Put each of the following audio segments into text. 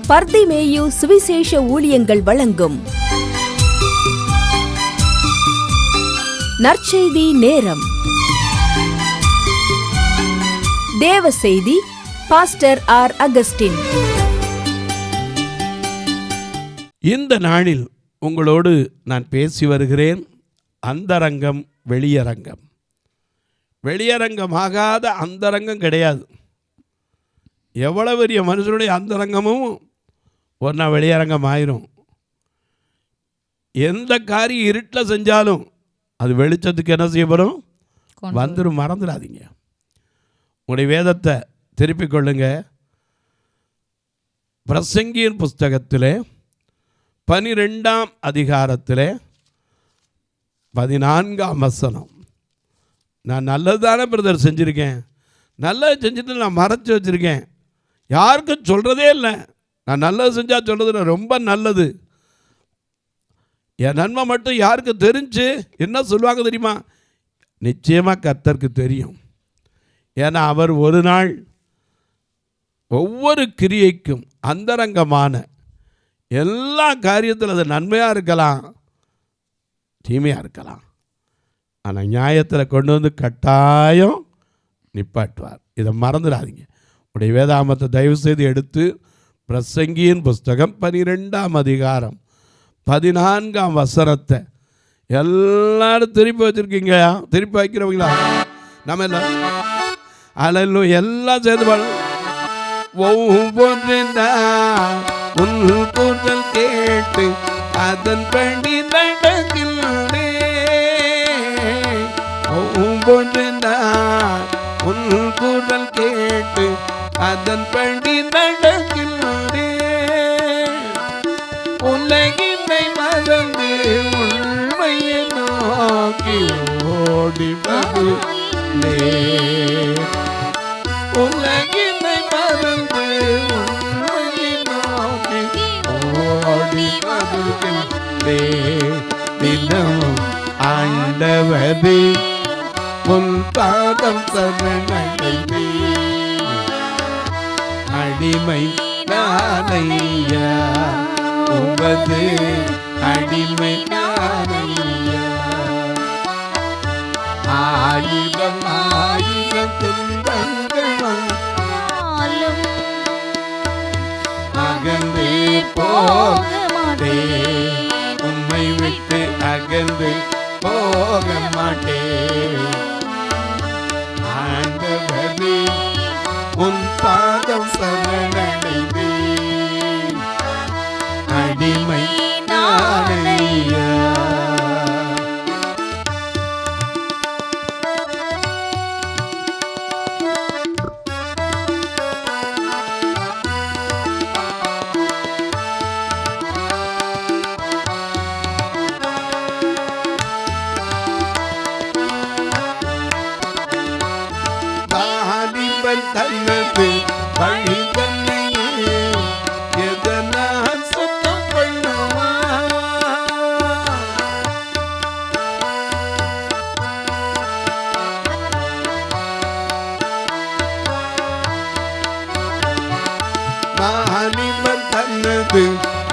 பர்திமேயு சுவிசேஷ ஊழியங்கள் வழங்கும் நற்செய்தி நேரம். தேவ செய்தி பாஸ்டர் ஆர். அகஸ்டின். இந்த நாளில் உங்களோடு நான் பேசி வருகிறேன். அந்தரங்கம், வெளியரங்கம். வெளியரங்கமாகாத அந்தரங்கம் கிடையாது. எவ்வளவு பெரிய மனுஷனுடைய அந்தரங்கமும் ஒரு நாள் வெளியரங்கம் ஆயிரும். எந்த காரியம் இருட்டில் செஞ்சாலும் அது வெளிச்சத்துக்கு என்ன செய்யப்படும்? வந்துடும். மறந்துடாதீங்க. உங்களுடைய வேதத்தை திருப்பிக் கொள்ளுங்க. பிரசங்கியின் புஸ்தகத்தில் 12ஆம் அதிகாரத்தில் 14ஆம் வசனம். நான் நல்லதுதானே பிரதர் செஞ்சுருக்கேன், நல்லது செஞ்சுட்டு நான் மறைச்சி வச்சுருக்கேன், யாருக்கும் சொல்கிறதே இல்லை. நான் நல்லது செஞ்சால் சொல்கிறது ரொம்ப நல்லது, என் நன்மை மட்டும் யாருக்கு தெரிஞ்சு என்ன சொல்லுவாங்க தெரியுமா? நிச்சயமாக கர்த்தருக்கு தெரியும். ஏன்னா அவர் ஒரு நாள் ஒவ்வொரு கிரியைக்கும் அந்தரங்கமான எல்லா காரியத்தில் அது நன்மையாக இருக்கலாம், தீமையாக இருக்கலாம். ஆனால் நியாயத்தில் கொண்டு வந்து கட்டாயம் நிப்பாட்டுவார். இதை மறந்துடாதீங்க. உடைய வேதாமத்தை தயவு செய்து எடுத்து பிரசங்கியின் புஸ்தகம் 12ஆம் அதிகாரம் 14ஆம் வசனத்தை எல்லாரும் திருப்பி வச்சுருக்கீங்க. திருப்பி வைக்கிறவங்களா? நம்ம எல்லாம் அலல்லும் எல்லாம் சேர்ந்து பாடணும். ஒவ்வொரு உன் குரல் கேட்டு அதன்படி நடக்கின்றே. ஒவ்வொரு உன் குரல் கேட்டு அதன்படி நடக்கின்றே. உலகினை மறந்து உண்மையை நோக்கி ஓடி வருகிறே. உலகினை மறந்து உண்மையை நோக்கி ஓடி வருகிறே. தினமும் ஆண்டவரே உன் பாதம் சரணடைந்தே. அடிமை நானையா, உமது அடிமை நானையா. ஆயிரம் ஆயிரம் துன்பங்கள் வந்தாலும் அகன்று போக மாட்டேன், உம்மை விட்டு அகன்று போக மாட்டேன். ஆண்டவரே உன் பாதம் சரணடைந்தே. அடிமை நானையா. தன்னது வழி தன்னையே எதனால் சுத்தம் பண்ணுவா. மானிவன் தன்னது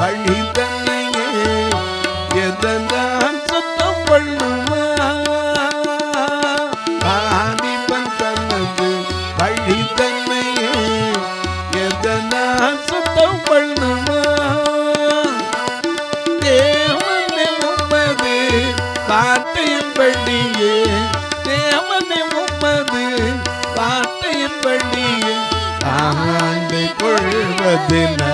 வழி தன்னையே எதனால் சுத்தம் பண்ணுவா. மானிவன் தன்னது வழி தன்னையே எதனால் சுத்தம் பண்ணுவா. தேவனே உமது வார்த்தையின்படியே, தேவனே உமது வார்த்தையின்படியே ஆண்டு கொள்வதினா.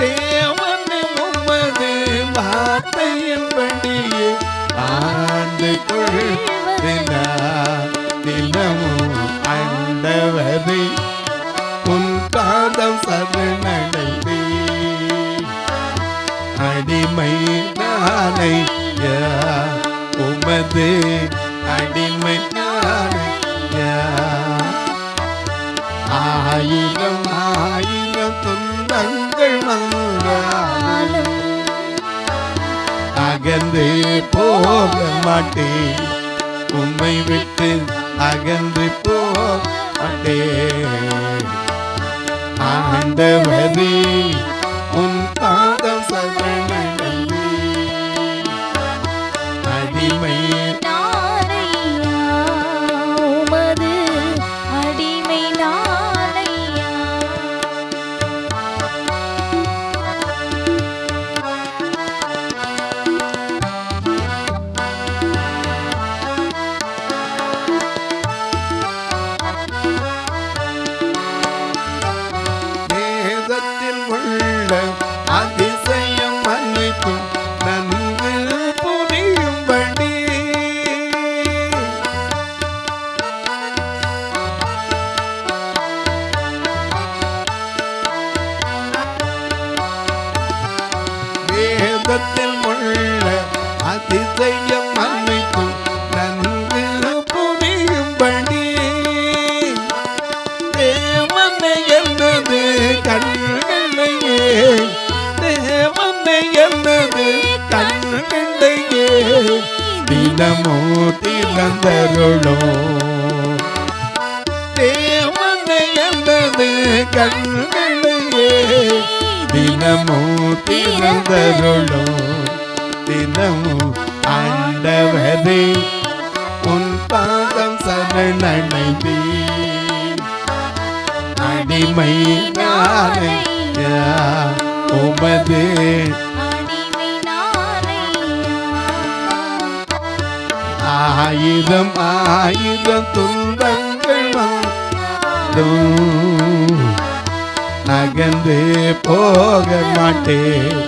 தேவனே உமது வார்த்தையின்படியே ஆண்டு கொள்வதினா. தினமும் ஆண்டவரே உன் பாதம் சரணடைந்தே. அடிமை நானையா, உமது அடிமை நானையா. ஆயிரம் ஆயிரம் துன்பங்கள் வந்தாலும் அகன்று போக மாட்டேன், உம்மை விட்டு அகன்று போட்டே. ஆண்டவரே உன் பாதம் சரணடைந்தேன். அடிமை நானையா, உமது அடிமை நானையா. வேதத்தில் உள்ள அதிசயம் அனைத்தும் நன்கு புரியும்படி வேதத்தில் உள்ள அதிசயம் அனைத்தும் நன்கு புரியும்படி தேவனை என்னது கண்களையே, தேவனை என்னது கண்களையே, தினமோ திறந்தருளோ. தேவனை என்னது கண்களையே, தினமோ திறந்தருளோ. தினமோ ஆண்டவரே உன் பாதம் சரணடைந்தேன். அடிமை நானையா, உமது அடிமை நானையா. ஆயிரம் ஆயிரம் துன்பங்கள் வந்தும் அகன்று போக மாட்டேன்.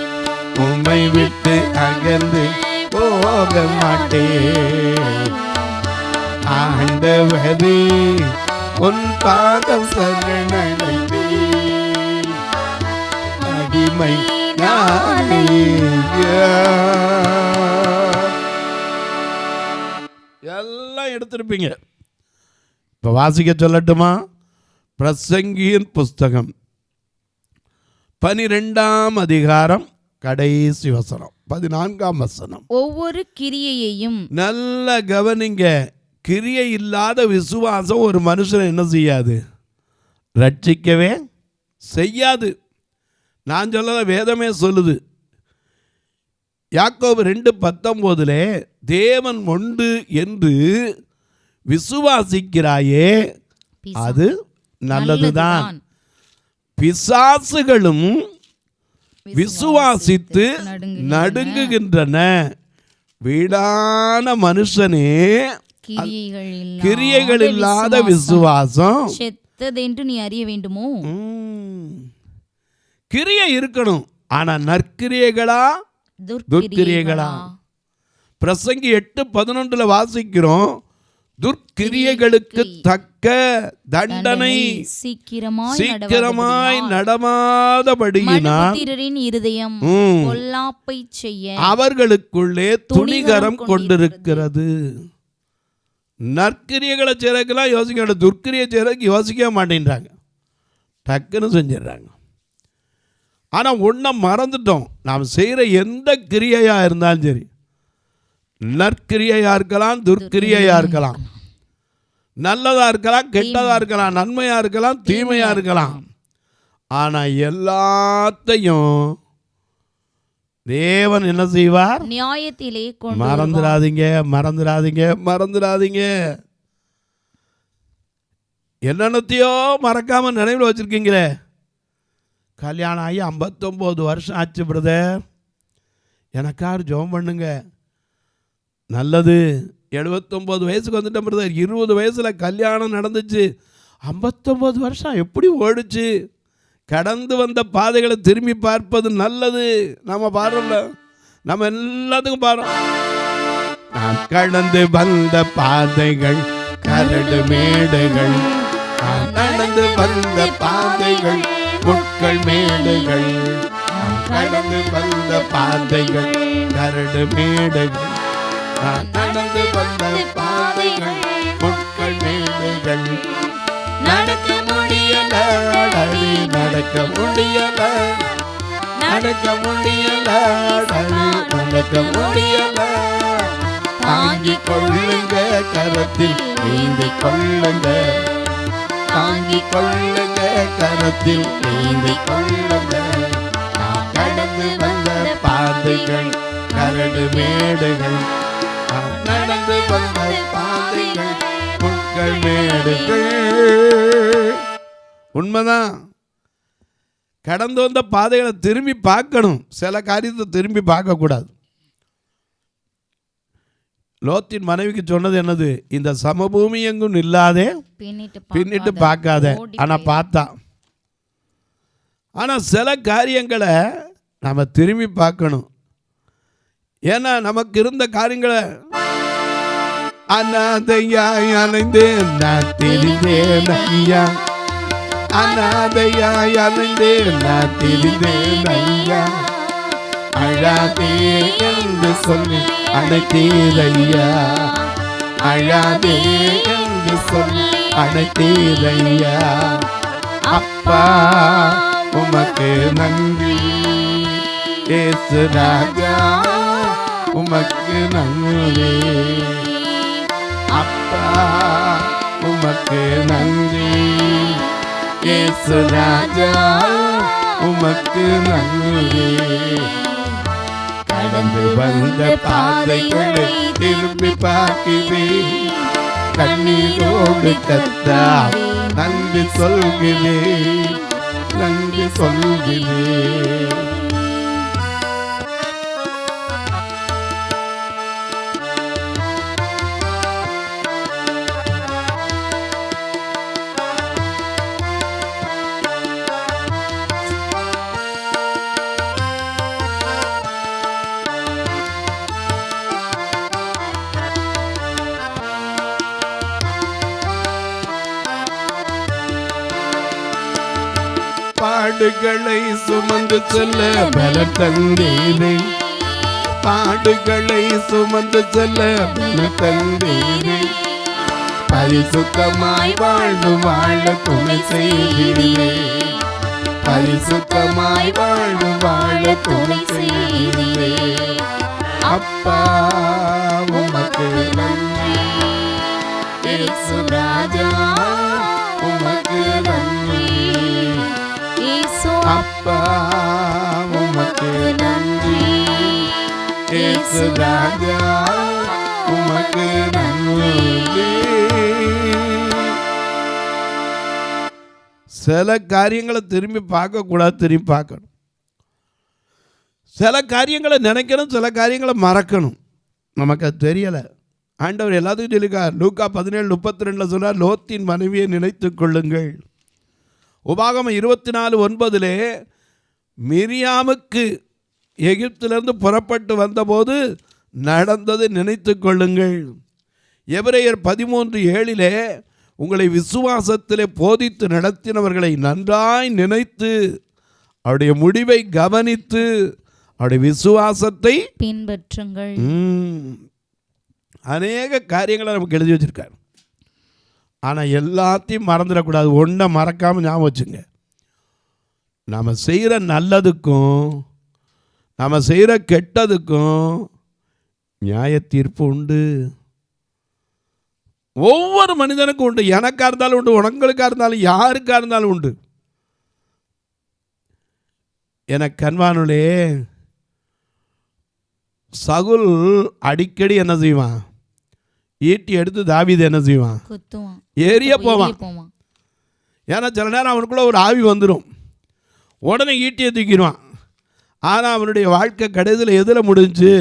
உம்மை விட்டு அகன்று போக மாட்டேன். ஆண்டவரே உன் பாதம் சரணடைந்தேன். அடிமை நானையா. எல்லாம் எடுத்திருப்பீங்க. இப்போ வாசிக்க சொல்லட்டுமா? பிரசங்கியின் புஸ்தகம் 12ஆம் அதிகாரம் கடைசி வசனம் 14ஆம் வசனம். ஒவ்வொரு கிரியையையும் நல்ல கவனிங்க. கிரியை இல்லாத விசுவாசம் ஒரு மனுஷனை என்ன செய்யாது? ரட்சிக்கவே செய்யாது. நான் சொல்லல, வேதமே சொல்லுது. யாக்கோபு 2:19 தேவன் உண்டு என்று விசுவாசிக்கிறாயே அது நல்லதுதான். பிசாசுகளும் விசுவாசித்து நடுங்குகின்றன. வீடான மனுஷனே கிரியைகள் இல்லாத விசுவாசம் செத்ததென்று நீ அறிய வேண்டுமோ? கிரியை இருக்கணும், ஆனா நற்கிரியைகளா துர்க்கிரியைகளா? பிரசங்கி 8:11 வாசிக்கிறோம், துர்க்கிரியைகளுக்கு தக்க தண்டனை சீக்கிரமாய் நடமாதபடியினால் இருதயம் பொல்லாப்பை செய்ய அவர்களுக்குள்ளே துணிகரம் கொண்டிருக்கிறது. நற்கிரியைகளை செய்யறதுக்கெல்லாம் யோசிக்க, துர்க்கிரியை செய்யறதுக்கு யோசிக்க மாட்டேன்றாங்க, டக்குன்னு செஞ்சிடறாங்க. ஆனால் ஒன்றை மறந்துட்டோம், நாம் செய்கிற எந்த கிரியையாக இருந்தாலும் சரி, நற்கிரியையாக இருக்கலாம், துர்க்கிரியையாக இருக்கலாம், நல்லதாக இருக்கலாம், கெட்டதாக இருக்கலாம், நன்மையாக இருக்கலாம், தீமையாக இருக்கலாம். ஆனால் எல்லாத்தையும் தேவன் என்ன செய்வார்? நியாயத்திலே மறந்துடாதீங்க, மறந்துடாதீங்க, மறந்துடாதீங்க. என்னென்னத்தையோ மறக்காம நினைவில் வச்சிருக்கீங்களே. கல்யாணம் ஆகி 59 வருஷம் ஆச்சு பிரதர், எனக்காரு ஜெபம் பண்ணுங்க. நல்லது. 79 வயசுக்கு வந்துட்டேன் பிரதர், 20 வயசில் கல்யாணம் நடந்துச்சு, 59 வருஷம் எப்படி ஓடிச்சு? கடந்து வந்த பாதைகளை திரும்பி பார்ப்பது நல்லது. நம்ம பாடுறோம்ல, நம்ம எல்லாத்துக்கும் பாடுறோம். நான் கடந்து வந்த பாதைகள் கரடு மேடுகள், நான் நடந்து வந்த பாதைகள் முட்கள் மேடுகள், நான் கடந்து வந்த பாதைகள் கரடு மேடுகள், நான் நடந்து வந்த பாதைகள் முட்கள் மேடுகள். நடக்க முடியல, அடி நடக்க முடியல, நடக்க முடியல, அடி நடக்க முடியல. தாங்கிக் கொள்ளுங்க, கரத்தில் நீந்தி கொள்ளுங்க, தாங்கிக் கொள்ளுங்க, கரத்தில் அதில் ஏந்திக் கொள்ளுங்கள். நாம் கடந்து வந்த பாதைகள் கரடு மேடுகள், நாம் நடந்து வந்த பாதைகள் முட்கள் மேடுகள். உண்மைதான். கடந்து வந்த பாதைகளை திரும்பி பார்க்கணும், சில காரியத்தை திரும்பி பார்க்கக்கூடாது. லோத்தின் மனைவிக்கு சொன்னது என்னது? இந்த சமபூமி எங்கும் நில்லாதே, பின்னிட்டு பார்க்காத. ஆனால் பார்த்தா. ஆனால் சில காரியங்களை நம்ம திரும்பி பார்க்கணும். ஏன்னா நமக்கு இருந்த காரியங்களை அனாதையாய் அலைந்தேன் நான் திரிந்தேன் ஐயா, அனாதையாய் அலைந்தேன் நான் திரிந்தேன் ஐயா, அழாதே என்று சொல்லி அழைத்தீரையா, அழாதே என்று சொல்லி அழைத்தீரையா. அப்பா உமக்கு நன்றி, இயேசு ராஜா உமக்கு நன்றி. அப்பா உமக்கு நன்றி, இயேசு ராஜா உமக்கு நன்றி. கடந்து வந்த பாதைகளை திரும்பி பார்க்கிறேன், கண்ணீரோடு கர்த்தாவே நன்றி சொல்கிறேன், நன்றி சொல்கிறேன். பாடுகளை சுமந்து செல்ல பலம் தந்தீரே, பாடுகளை சுமந்து செல்ல பலம் தந்தீரே, பரிசுத்தமாய் வாழ்ந்து வாழ துணை செய்தீரே, பரிசுத்தமாய் வாழ்ந்து வாழ துணை செய்தீரே. அப்பா உமக்கு நன்றி, இயேசு ராஜா உமக்கு நன்றி. அப்பா உமக்கு நன்றி, இயேசு ராஜா உமக்கு நன்றி. சில காரியங்களை திரும்பி பார்க்கக்கூடாது, திரும்பி பார்க்கணும். சில காரியங்களை நினைக்கணும், சில காரியங்களை மறக்கணும். நமக்கு அது தெரியலை. ஆண்டவர் எல்லாத்துக்கும் சொல்லியிருக்கார். லூக்கா 17:32 சொன்னார், லோத்தின் மனைவியை நினைத்து கொள்ளுங்கள். உபாகமம் 24:9 மிரியாமுக்கு எகிப்திலிருந்து புறப்பட்டு வந்தபோது நடந்தது நினைத்து கொள்ளுங்கள். எபிரேயர் 13:7 உங்களை விசுவாசத்திலே போதித்து நடத்தினவர்களை நன்றாய் நினைத்து அவருடைய முடிவை கவனித்து அவருடைய விசுவாசத்தை பின்பற்றுங்கள். அநேக காரியங்களை நமக்கு எழுதி வச்சிருக்கார். ஆனால் எல்லாத்தையும் மறந்துடக்கூடாது. ஒன்றை மறக்காமல் ஞாபகம் வச்சுங்க. நாம் செய்கிற நல்லதுக்கும் நாம் செய்கிற கெட்டதுக்கும் நியாய தீர்ப்பு உண்டு. ஒவ்வொரு மனிதனுக்கும் உண்டு. எனக்காக இருந்தாலும் உண்டு, உனங்களுக்காக இருந்தாலும் யாருக்காக இருந்தாலும் உண்டு. எனக்கு அன்பானுளே, சகுல் அடிக்கடி என்ன செய்வான்? ஈட்டி எடுத்து தாவீது என்ன செய்வான்? ஏறிய போவான். ஏன்னா சில நேரம் அவனுக்குள்ள ஒரு ஆவி வந்துடும், உடனே ஈட்டியை தூக்கிடுவான். ஆனால் அவனுடைய வாழ்க்கை கடைசியில் எதில் முடிஞ்சு?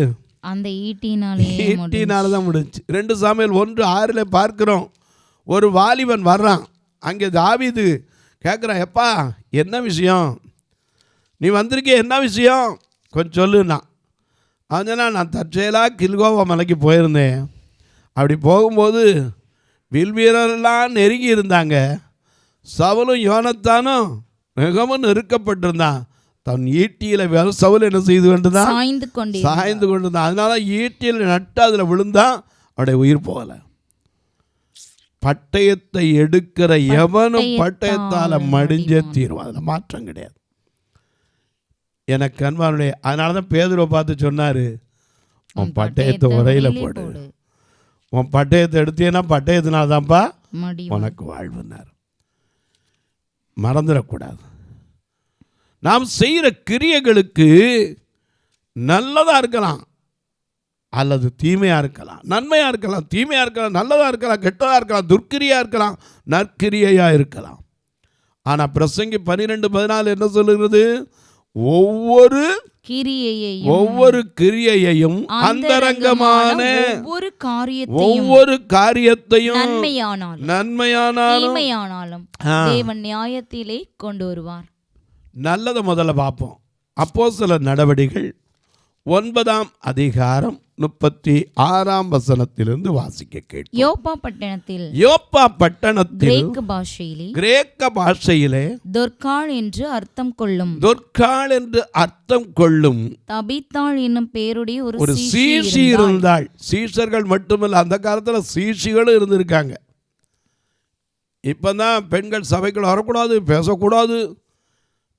அந்த ஈட்டினால தான் முடிஞ்சு. 2 சாமுவேல் 1:6 பார்க்கிறோம். ஒரு வாலிபன் வர்றான். அங்கே தாவீது கேட்குறான், எப்பா என்ன விஷயம்? நீ வந்திருக்கே, என்ன விஷயம் கொஞ்சம் சொல்லுண்ணா. அதனால் நான் தற்செயலாக கில்கோவா மலைக்கு போயிருந்தேன். அப்படி போகும்போது வில் வீரரெல்லாம் நெருங்கி இருந்தாங்க. சவுலும் யோனத்தானும் மிகவும் நெருக்கப்பட்டிருந்தான். தன் ஈட்டியில் சவுல் என்ன செய்து கொண்டுதான்? சாய்ந்து கொண்டிருந்தான். அதனால ஈட்டியில் நட்டு அதில் விழுந்தான். அவருடைய உயிர் போகலை. பட்டயத்தை எடுக்கிற எவனும் பட்டயத்தால் மடிஞ்சே தீரும். அதில் மாற்றம் கிடையாது. எனக்கு அன்பானுடைய, அதனால தான் பேதுருவை பார்த்து சொன்னார், உன் பட்டயத்தை உரையில் போடு. உன் பட்டயத்தை எடுத்தீங்கன்னா பட்டயத்தினால்தான்ப்பா உனக்கு வாழ்வுனார். மறந்துடக்கூடாது. நாம் செய்கிற கிரியைகளுக்கு நல்லதாக இருக்கலாம், அல்லது தீமையாக இருக்கலாம், நன்மையாக இருக்கலாம், தீமையாக இருக்கலாம், நல்லதாக இருக்கலாம், கெட்டதாக இருக்கலாம், துர்க்கிரியாக இருக்கலாம், நற்கிரியையாக இருக்கலாம். ஆனால் பிரசங்கி 12:14 என்ன சொல்லுகிறது? ஒவ்வொரு கிரியையையும் அந்தரங்கமான ஒவ்வொரு காரியத்தையும் நன்மையானாலும் தேவன் நியாயத்திலே கொண்டு வருவார். நல்லதை முதல்ல பார்ப்போம். அப்போஸ்தலர் நடவடிக்கைகள் 9ஆம் அதிகாரம் 36ஆம் வசனத்திலிருந்து வாசிக்க கேட்கிறோம். யோப்பா பட்டணத்தில் கிரேக்க பாஷையிலே தொர்காள் என்று அர்த்தம் கொள்ளும் தபித்தாள் என்னும் பேருடைய ஒரு சீஷி இருந்தாள். சீஷர்கள் மட்டுமல்ல, அந்த காலத்துல சீஷிகளும் இருந்திருக்காங்க. இப்பதான் பெண்கள் சபைக்குள் வரக்கூடாது, பேசக்கூடாது,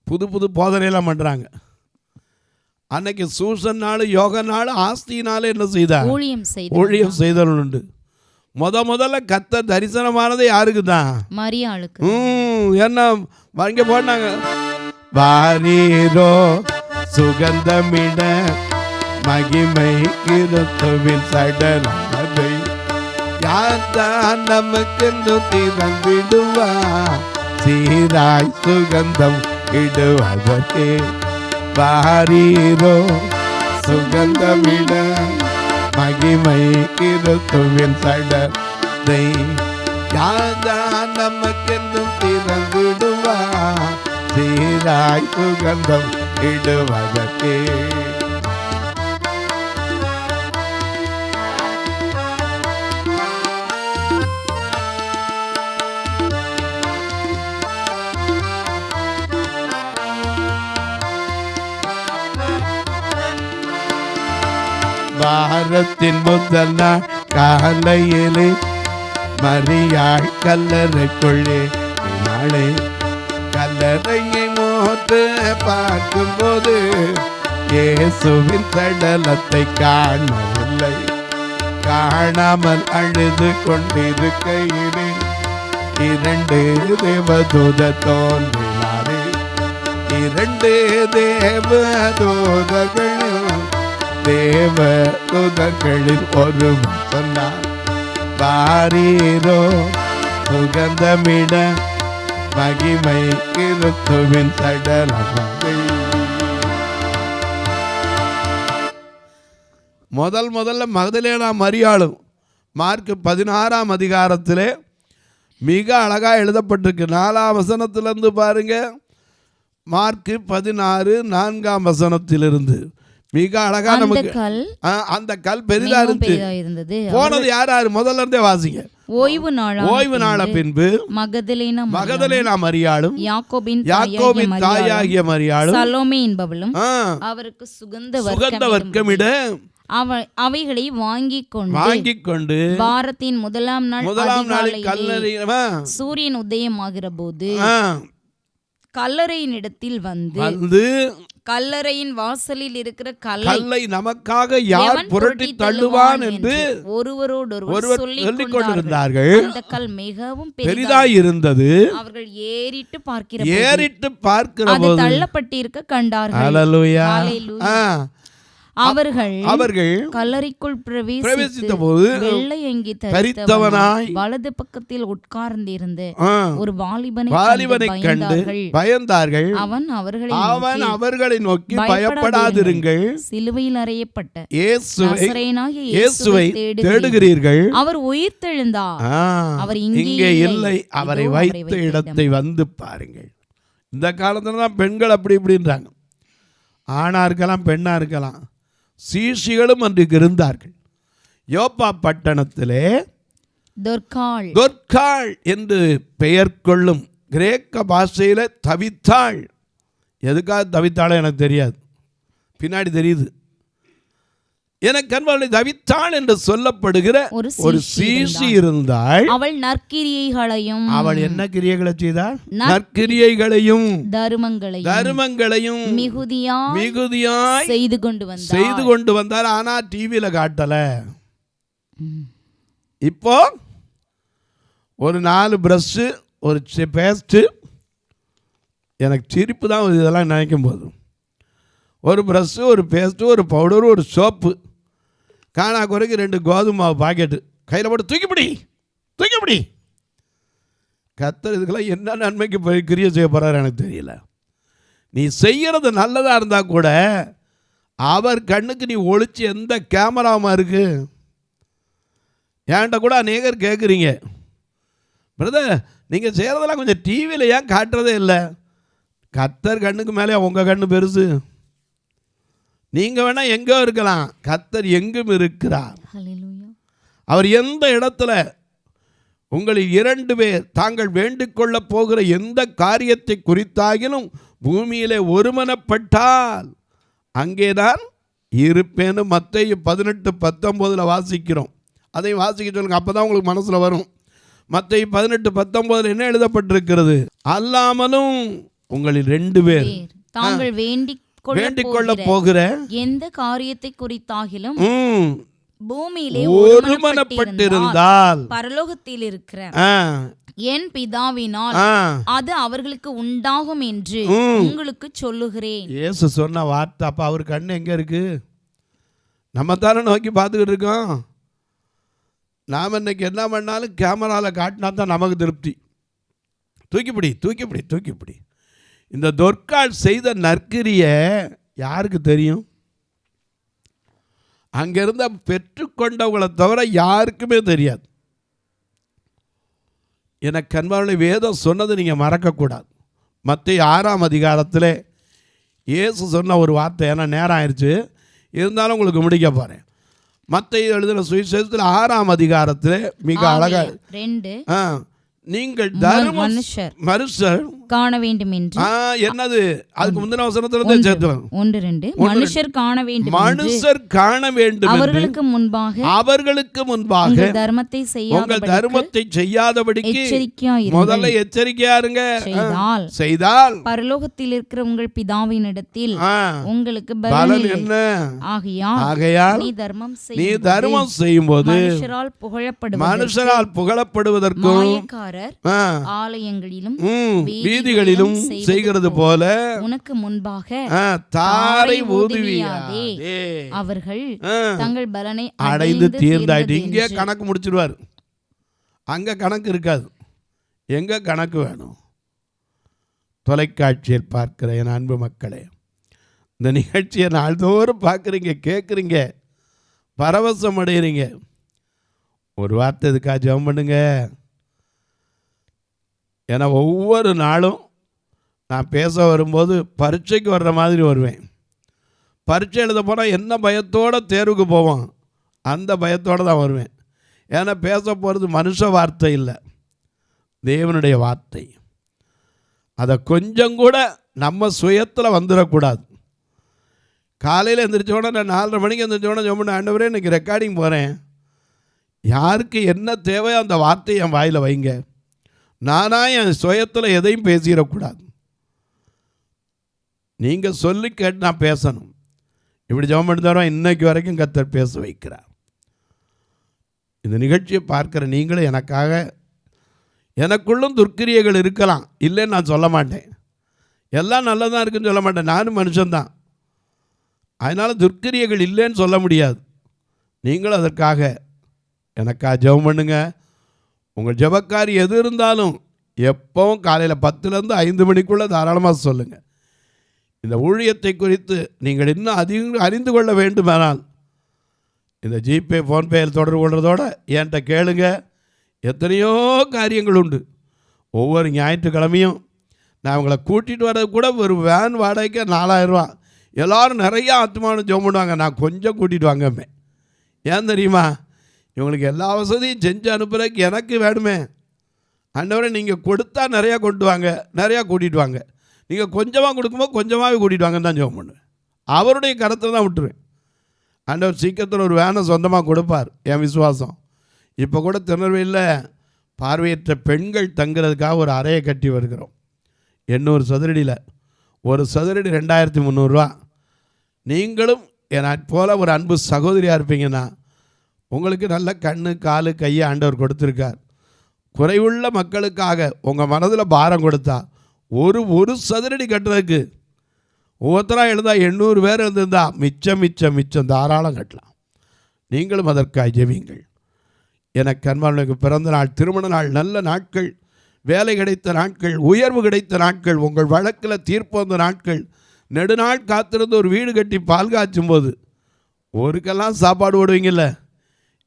புது புது போதனையெல்லாம் பண்றாங்க. அன்னைக்கு சூசன் நாள், யோக நாள், ஆஸ்தினால என்ன செய்தார்? ஊழியம் செய்தல் உண்டு. முதல்ல கர்த்தர் தரிசனமானது யாருக்கு தான்? மரியாளுக்கு. என்ன வாங்க போனாங்க, வாரீரோ சுகந்தமிட மகிமை கிறிஸ்துவின் சடலத்தை யார்தான் நமக்கென்று திறந்திடுவா, சீராய் சுகந்தம் இடுவதற்கே வாரீரோ சுகந்தமிட மகிமை கிறிஸ்துவின் சடலத்தை யார்தான் நமக்கென்றும் திறந்திடுவா, சீராய் சுகந்தம் இடுவதற்கே. வாரத்தின் முதல் நாள் காலையிலே மரியாள் கல்லறைக்குள்ளே நாளே கல்லறையை மோற்று பார்க்கும்போது இயேசுவின் சடலத்தை காணவில்லை. காணாமல் அழுது கொண்டிருக்கையிலே 2 தேவதூத தோன்றினாரே. 2 தேவதூதர்களில் ஒருவன் சொன்னார், வாரீரோ சுகந்தமிட மகிமை கிறிஸ்துவின் சடலத்தை. முதல்ல மகதலேனா மரியாளும் மார்க் 16ஆம் அதிகாரத்திலே மிக அழகா எழுதப்பட்டிருக்கு. 4ஆம் வசனத்திலிருந்து பாருங்க, மார்க் 16 4ஆம் வசனத்திலிருந்து மிக அழகா நமக்கு அந்த கல் பெரிதா இருந்தது. போனது யாரு? முதல்ல இருந்தே வாசிங்க. ஓய்வு நாள பின்பு மகதலேனா மரியாளும் யாக்கோபின் தாயாகிய மரியாளும் சலோமே என்பவளும் அவருக்கு சுகந்த வர்க்கமிட அவைகளை வாங்கிக் கொண்டு வாரத்தின் முதலாம் நாள் கல்லறை சூரியன் உதயமாகிற போது கல்லறையின் இடத்தில் வந்து கல்லறையின் வாசலில் இருக்கிற கல்லை நமக்காக யார் புரட்டி தள்ளுவான் என்று ஒருவரோடொருவர் சொல்லிக் கொண்டிருந்தார்கள். அந்த கல் மிகவும் பெரிதாய் இருந்தது. அவர்கள் ஏறிட்டு பார்க்கிற போது தள்ளப்பட்டிருக்க கண்டார்கள். ஹல்லேலூயா. அவர்கள் கல்லறைக்குள் பிரவேசித்த போது வெள்ளை அங்கி தரித்தவனாய் வலது பக்கத்தில் உட்கார்ந்திருந்த ஒரு வாலிபனை கண்டு பயந்தார்கள். அவன் அவர்களை நோக்கி, பயப்படாதிருங்கள், சிலுவையில் அறையப்பட்ட இயேசுவை தேடுகிறீர்கள், அவர் உயிர்த்தெழுந்தார், அவர் இங்கே இல்லை, அவரை வைத்த இடத்தை வந்து பாருங்கள். இந்த காலத்துல தான் பெண்கள் அப்படி இப்படின்றாங்க. ஆணா இருக்கலாம், பெண்ணா இருக்கலாம். சீஷிகளும் அன்றைக்கு இருந்தார்கள். யோப்பா பட்டணத்திலே தொர்காள் என்று பெயர் கொள்ளும் கிரேக்க பாஷையில தவித்தாள். எதுக்காக தவித்தாளோ எனக்கு தெரியாது, பின்னாடி தெரியுது. எனக்கு அன்பாலே தவித்தாள் என்று சொல்லப்படுகிற ஒரு சீஷி இருந்தாள். அவள் நற்கிரியைகளையும், அவள் என்ன கிரியைகளை செய்தாள்? நற்கிரியைகளையும் தர்மங்களையும் மிகுதியாய் செய்து கொண்டு வந்தார். ஆனா டிவியில காட்டல. இப்போ ஒரு 4 பிரஷ், ஒரு பேஸ்ட், எனக்கு சிரிப்பு தான் வருது இதெல்லாம் நினைக்கும் போது. ஒரு ப்ரஷ்ஷு, ஒரு பேஸ்ட்டு, ஒரு பவுடரு, ஒரு சோப்பு, காணா குறைக்கு 2 கோதுமை மாவு பாக்கெட்டு கையில் போட்டு தூக்கிப்பிடி. கர்த்தர் இதுக்கெல்லாம் என்ன நன்மைக்கு போய் கிரியை செய்ய போகிறாரு எனக்கு தெரியல. நீ செய்கிறது நல்லதாக இருந்தால் கூட அவர் கண்ணுக்கு நீ ஒழிச்சு எந்த கேமராமா இருக்கு? என்கிட்ட கூட அநேகர் கேட்குறீங்க, பிரதர் நீங்கள் செய்கிறதெல்லாம் கொஞ்சம் டிவியில் ஏன் காட்டுறதே இல்லை? கர்த்தர் கண்ணுக்கு மேலே உங்கள் கண்ணு பெருசு. நீங்கள் வேணால் எங்கே இருக்கலாம், கர்த்தர் எங்கும் இருக்கிறார். அவர் எந்த இடத்துல உங்களில் 2 பேர் தாங்கள் வேண்டிக் கொள்ளப் போகிற எந்த காரியத்தை குறித்தாகிலும் பூமியிலே ஒருமனப்பட்டால் அங்கேதான் இருப்பேன்னு மத்தேயு 18:19 வாசிக்கிறோம். அதையும் வாசிக்க சொல்லுங்க, அப்போ தான் உங்களுக்கு மனசில் வரும். மத்தேயு 18:19 என்ன எழுதப்பட்டிருக்கிறது? அல்லாமலும் உங்களில் 2 பேர் தாங்கள் வேண்டிக் கொள்ள போகிற எந்த காரியத்தை குறித்தாகிலும் பூமியிலே ஒருமனப்பட்டிருந்தால் பரலோகத்தில் இருக்கிற என் பிதாவினால் அது அவர்களுக்கு உண்டாகும் என்று உங்களுக்கு சொல்லுகிறேன். இயேசு சொன்ன வார்த்தை. அப்ப அவர் கண்ணு எங்க இருக்கு? நம்ம தானே நோக்கி பார்த்துக்கிட்டு இருக்கோம். நாம் இன்னைக்கு என்ன பண்ணாலும் கேமராவில் காட்டினா தான் நமக்கு திருப்தி. தூக்கிப்பிடி. இந்த தொற்கால் செய்த நற்கிரியை யாருக்கு தெரியும்? அங்கிருந்த பெற்றுக்கொண்டவங்களை தவிர யாருக்குமே தெரியாது. எனக்கு அன்பார்ந்தவர்களே, வேதம் சொன்னது நீங்கள் மறக்கக்கூடாது. மத்தேயு 6ஆம் அதிகாரத்தில் இயேசு சொன்ன ஒரு வார்த்தை, ஏன்னா நேரம் ஆயிடுச்சு, இருந்தாலும் உங்களுக்கு முடிக்க போகிறேன். மத்தேயு எழுதின சுவிசேஷத்தில் 6ஆம் அதிகாரத்தில் மிக அழகாக நீங்கள் மனுஷர் காண வேண்டும் என்று என்னது அதுக்கு முந்தின வசனத்துல சேர்த்துவாங்க. 1:2 மனுஷர் காண வேண்டும் அவர்களுக்கு முன்பாக உங்கள் தர்மத்தை செய்யாதபடிக்கு முதல்ல எச்சரிக்கையா இருங்க. செய்தால் பரலோகத்தில் இருக்கிற உங்கள் பிதாவினிடத்தில் உங்களுக்கு பலன் என்ன? ஆகையால் நீ தர்மம் செய்யும் போது மனுஷரால் புகழப்படுவதற்கும் ஆலயங்களிலும் வீதிகளிலும் செய்கிறது போல உனக்கு முன்பாக தாரை ஊதுவியாதே அவர்கள் தங்கள் பலனை அடைந்து தீர்ந்தாயிட்டு. இங்கே கணக்கு முடிச்சிடுவார், அங்க கணக்கு இருக்காது. எங்க கணக்கு வேணும்? தொலைக்காட்சியில் பார்க்கிற என் அன்பு மக்களே, இந்த நிகழ்ச்சியை நாள்தோறும் பார்க்குறீங்க, கேட்குறீங்க, பரவசம் அடைகிறீங்க. ஒரு வார்த்தை இதுக்காக ஜெபம் பண்ணுங்க. ஏன்னா ஒவ்வொரு நாளும் நான் பேச வரும்போது பரீட்சைக்கு வர்ற மாதிரி வருவேன். பரீட்சை எழுத போனால் என்ன பயத்தோடு தேர்வுக்கு போவோம், அந்த பயத்தோடு தான் வருவேன். ஏன்னா பேச போகிறது மனுஷ வார்த்தை இல்லை, தேவனுடைய வார்த்தை. அதை கொஞ்சம் கூட நம்ம சுயத்தில் வந்துடக்கூடாது. காலையில் எழுந்திரிச்சோடனே நான் 4:30 மணிக்கு எழுந்திரிச்சோடனே சொன்ன ஆண்டவரே இன்றைக்கி ரெக்கார்டிங் போகிறேன், யாருக்கு என்ன தேவையோ அந்த வார்த்தையை என் வாயில் வைங்க. நானாக என் சுயத்தில் எதையும் பேசிடக்கூடாது. நீங்கள் சொல்லி கேட்டு நான் பேசணும். இப்படி ஜெபம் பண்ணி தரோம். இன்னைக்கு வரைக்கும் கர்த்தர் பேச வைக்கிறார். இந்த நிகழ்ச்சியை பார்க்குற நீங்களும் எனக்காக, எனக்குள்ளும் துர்க்கிரியைகள் இருக்கலாம், இல்லைன்னு நான் சொல்ல மாட்டேன். எல்லாம் நல்லதாக இருக்குன்னு சொல்ல மாட்டேன், நானும் மனுஷன்தான். அதனால் துர்க்கிரியைகள் இல்லைன்னு சொல்ல முடியாது. நீங்களும் அதற்காக எனக்காக ஜெபம் பண்ணுங்க. உங்கள் ஜெபக்காரி எது இருந்தாலும் எப்பவும் காலையில் 10லேருந்து 5 மணிக்குள்ளே தாராளமாக சொல்லுங்கள். இந்த ஊழியத்தை குறித்து நீங்கள் இன்னும் அதிகம் அறிந்து கொள்ள வேண்டுமானால் இந்த ஜிபே ஃபோன்பேயில் தொடர்பு கொள்றதோட என்கிட்ட கேளுங்க. எத்தனையோ காரியங்கள் உண்டு. ஒவ்வொரு ஞாயிற்றுக்கிழமையும் நான் உங்களை கூட்டிகிட்டு வர்றது கூட ஒரு வேன் வாடகைக்கு 4000 ரூபா. எல்லோரும் நிறையா ஆத்மானு ஜெபம் பண்ணுவாங்க, நான் கொஞ்சம் கூட்டிகிட்டு வாங்கமே. ஏன் தெரியுமா? இவங்களுக்கு எல்லா வசதியும் செஞ்சு அனுப்புறதுக்கு எனக்கு வேணுமே. ஆண்டவரே நீங்கள் கொடுத்தா நிறையா கொண்டு வாங்க, நிறையா கூட்டிகிட்டு வாங்க. நீங்கள் கொஞ்சமாக கொடுக்கும்போது கொஞ்சமாகவே கூட்டிகிட்டு வாங்கன்னு தான் ஜெபம் பண்ணுவேன். அவருடைய கருத்தில் தான் விட்டுருவேன். ஆண்டவர் சீக்கிரத்தில் ஒரு வேனை சொந்தமாக கொடுப்பார், என் விசுவாசம். இப்போ கூட திருநெல்வேலியில் பார்வையற்ற பெண்கள் தங்குறதுக்காக ஒரு அறையை கட்டி வருகிறோம். 800 சதுரடியில். ஒரு சதுரடி 2300 ரூபா. நீங்களும் என் போல ஒரு அன்பு சகோதரியாக இருப்பீங்கன்னா, உங்களுக்கு நல்ல கண்ணு காலு கையை ஆண்டவர் கொடுத்துருக்கார். குறைவுள்ள மக்களுக்காக உங்கள் மனதில் பாரம் கொடுத்தா ஒரு சதுரடி கட்டுறதுக்கு ஒவ்வொருத்தராக எழுதா 800 பேர் இருந்திருந்தா மிச்சம் தாராளம் கட்டலாம். நீங்களும் அதற்காக ஜெபியுங்கள். எனக்கு அன்பானவர்களுக்கு பிறந்த நாள், திருமண நாள், நல்ல நாட்கள், வேலை கிடைத்த நாட்கள், உயர்வு கிடைத்த நாட்கள், உங்கள் வழக்கில் தீர்ப்பு வந்த நாட்கள், நெடுநாள் காத்திருந்து ஒரு வீடு கட்டி பால் காய்ச்சும் போது ஒருக்கெல்லாம் சாப்பாடு போடுவீங்கள்ல.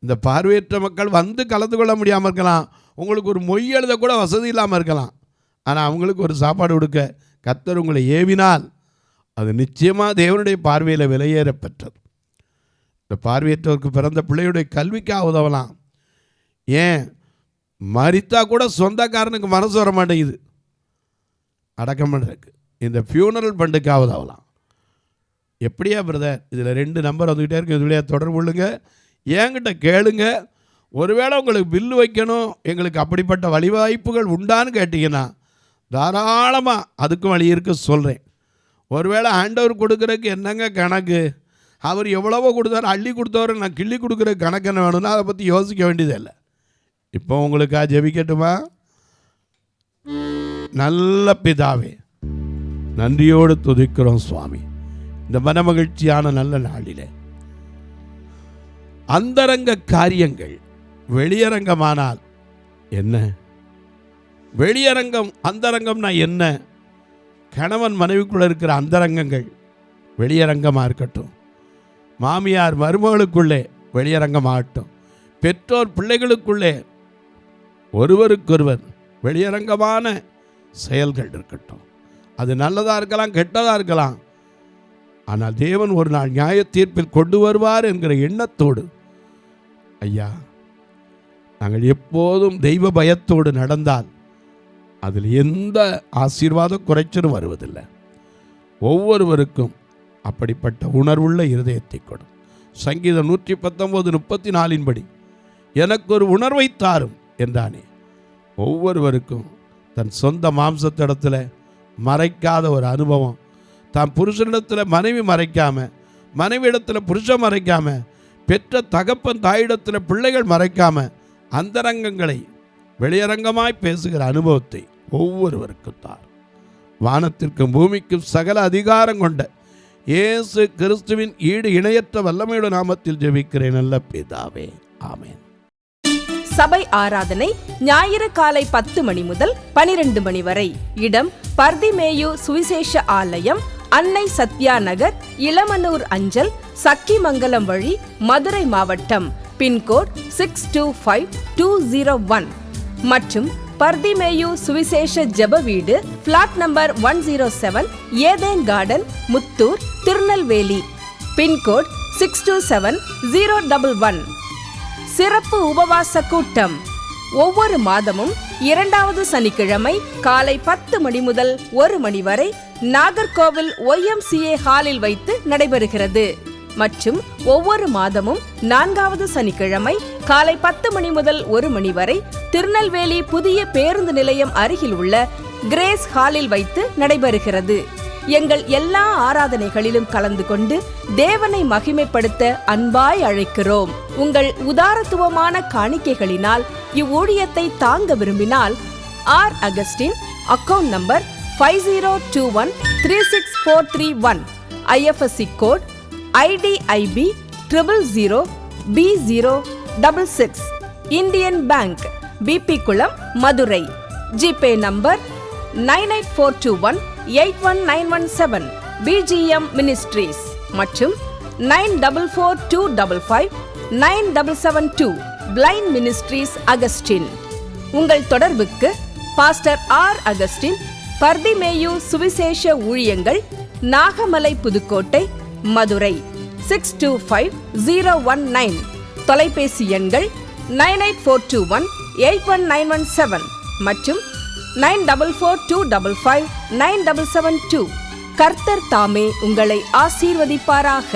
இந்த பார்வையற்ற மக்கள் வந்து கலந்து கொள்ள முடியாமல் இருக்கலாம், உங்களுக்கு ஒரு மொய் எழுத கூட வசதி இல்லாமல் இருக்கலாம். ஆனால் அவங்களுக்கு ஒரு சாப்பாடு கொடுக்க கர்த்தர் உங்களை ஏவினால் அது நிச்சயமாக தேவனுடைய பார்வையில் விலையேற பெற்றது. இந்த பார்வையற்றவருக்கு பிறந்த பிள்ளையுடைய கல்விக்காக உதவலாம். ஏன் மரித்தா கூட சொந்தக்காரனுக்கு மனசு வர மாட்டேங்குது அடக்கம் பண்ணுறதுக்கு. இந்த ஃபியூனரல் ஃபண்டுக்காக உதவலாம். எப்படியா பிரதர்? இதில் 2 நம்பர் வந்துக்கிட்டே இருக்கு, இதுலையா தொடர்பு கொள்ளுங்க, என்கிட்ட கேளுங்க. ஒருவேளை உங்களுக்கு பில்லு வைக்கணும், எங்களுக்கு அப்படிப்பட்ட வழிவாய்ப்புகள் உண்டான்னு கேட்டிங்கன்னா தாராளமாக அதுக்கும் வழி இருக்க சொல்கிறேன். ஒருவேளை ஆண்டவர் கொடுக்குறதுக்கு என்னங்க கணக்கு, அவர் எவ்வளவோ கொடுத்தாரு, அள்ளி கொடுத்தவரை நான் கிள்ளி கொடுக்குற கணக்கு என்ன வேணும்னா அதை பற்றி யோசிக்க வேண்டியதே இல்லை. இப்போ உங்களுக்காக ஜெபிக்கட்டுமா? நல்ல பிதாவே, நன்றியோடு துதிக்கிறோம் சுவாமி. இந்த மனமகிழ்ச்சியான நல்ல நாளிலே அந்தரங்க காரியங்கள் வெளியரங்கமானால் என்ன? வெளியரங்கம் அந்தரங்கம்னா என்ன? கணவன் மனைவிக்குள்ள இருக்கிற அந்தரங்கங்கள் வெளியரங்கமாக இருக்கட்டும், மாமியார் மருமகளுக்குள்ளே வெளியரங்கமாகட்டும், பெற்றோர் பிள்ளைகளுக்குள்ளே ஒருவருக்கொருவர் வெளியரங்கமான செயல்கள் இருக்கட்டும். அது நல்லதாக இருக்கலாம், கெட்டதாக இருக்கலாம். ஆனால் தேவன் ஒரு நாள் நியாய தீர்ப்பில் கொண்டு வருவார் என்கிற எண்ணத்தோடு ஐயா நாங்கள் எப்போதும் தெய்வ பயத்தோடு நடந்தால் அதில் எந்த ஆசீர்வாத குறைச்சலும் வருவதில்லை. ஒவ்வொருவருக்கும் அப்படிப்பட்ட உணர்வுள்ள இருதயத்தை கொடு. சங்கீதம் 119:34 படி எனக்கு ஒரு உணர்வை தாரும் என்றானே. ஒவ்வொருவருக்கும் தன் சொந்த மாம்சத்திடத்தில் மறைக்காத ஒரு அனுபவம், தான் புருஷனிடத்தில் மனைவி மறைக்காம, மனைவி இடத்துல புருஷன் மறைக்காம, பெற்ற தகப்பன் தாயிடத்தில் பிள்ளைகள் மறைக்காம அந்தரங்கங்களை வெளியரங்கமாய் பேசுகிற அனுபவத்தை ஒவ்வொருவருக்கும் தார். வானத்திற்கும் பூமிக்கும் சகல அதிகாரம் கொண்ட இயேசு கிறிஸ்துவின் ஈடு இணையற்ற வல்லமையுள்ள நாமத்தில் ஜெபிக்கிறேன் நல்ல பிதாவே, ஆமென். சபை ஆராதனை ஞாயிறு காலை 10 மணி முதல் 12 மணி வரை. இடம் பர்திமேயு சுவிசேஷ ஆலயம், அன்னை சத்யா நகர், இளமனூர் அஞ்சல், சக்கிமங்கலம் வழி, மதுரை மாவட்டம். பின்கோட் 625201 மற்றும் பர்திமேயு சுவிசேஷ ஜெப வீடு, flat number 107, Eden garden, Muthur, Tirunelveli. Pin code 627011. சிறப்பு உபவாச கூட்டம் ஒவ்வொரு மாதமும் 2வது சனிக்கிழமை காலை 10 மணி முதல் 1 மணி வரை நாகர்கோவில் YMCA ஹாலில் வைத்து நடைபெறுகிறது. மற்றும் ஒவ்வொரு மாதமும் 4வது சனிக்கிழமை காலை 10 மணி முதல் 1 மணி வரை திருநெல்வேலி புதிய பேருந்து நிலையம் அருகில் உள்ள கிரேஸ் ஹாலில் வைத்து நடைபெறுகிறது. எங்கள் எல்லா ஆராதனைகளிலும் கலந்து கொண்டு தேவனை மகிமைப்படுத்த அன்பாய் அழைக்கிறோம். உங்கள் உதாரத்துவமான காணிக்கைகளினால் இவ்வூழியத்தை தாங்க விரும்பினால் R Augustine, account number 5021364331, IFSC code IDIB 000B066, Indian bank, BP Kulam, Madurai. GPay number 9842181917, BGM ministries மற்றும் 9442559772, பிளைண்ட் மினிஸ்ட்ரீஸ் அகஸ்டின். உங்கள் தொடர்புக்கு பாஸ்டர் ஆர் அகஸ்டின், பர்திமேயு சுவிசேஷ ஊழியங்கள், நாகமலை, புதுக்கோட்டை, மதுரை 625019. தொலைபேசி எண்கள் 9842181917 மற்றும் 9442559772. கர்த்தர் தாமே உங்களை ஆசீர்வதிப்பாராக.